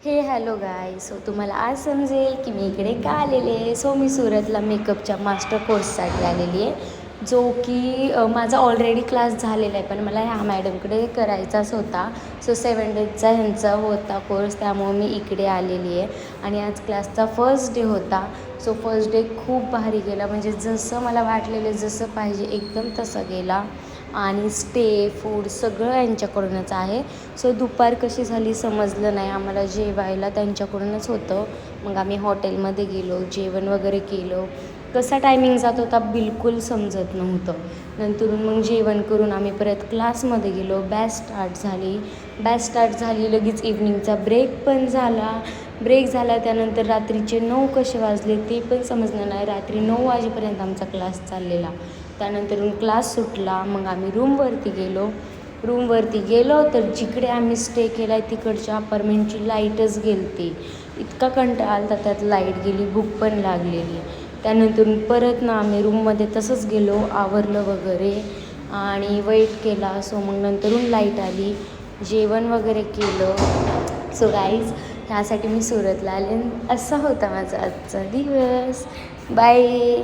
Hello गाय. So तुम्हाला आज समजेल की मी इकडे का आलेली आहे. सो मी सुरतला मेकअपच्या मास्टर कोर्ससाठी आलेली आहे, जो की माझा ऑलरेडी क्लास झालेला आहे, पण मला ह्या मॅडमकडे करायचाच होता. सो 7 डेजचा ह्यांचा होता कोर्स, त्यामुळे मी इकडे आलेली आहे. आणि आज क्लासचा फर्स्ट डे होता. सो फर्स्ट डे खूप भारी गेला, म्हणजे जसं मला वाटलेलं जसं पाहिजे एकदम तसं गेला. आणि स्टे फूड सगळं यांच्याकडूनच आहे. सो दुपार कशी झाली समजलं नाही आम्हाला. जेवायला त्यांच्याकडूनच होतं. मग आम्ही हॉटेलमध्ये गेलो, जेवण वगैरे केलं. कसा टायमिंग जात होता बिलकुल समजत नव्हतं. नंतरून मग जेवण करून आम्ही परत क्लासमध्ये गेलो. बॅच स्टार्ट झाली लगेच. इव्हनिंगचा ब्रेक पण झाला. त्यानंतर रात्रीचे 9 कसे वाजले ते पण समजलं नाही. रात्री 9 वाजेपर्यंत आमचा क्लास चाललेला. त्यानंतरून क्लास सुटला. मग आम्ही रूमवरती गेलो तर जिकडे आम्ही स्टे केला आहे तिकडच्या अपार्टमेंटची लाईटच गेलती. इतका कंटाळा आला, त्यात लाईट गेली, भूक पण लागलेली. त्यानंतरून परत ना आम्ही रूममध्ये तसंच गेलो, आवरलं वगैरे आणि वेट केला. सो मग नंतरून लाईट आली, जेवण वगैरे केलं. सो गाईज, ह्यासाठी मी सुरतला आले. असा होता माझा आजचा दिवस. बाय.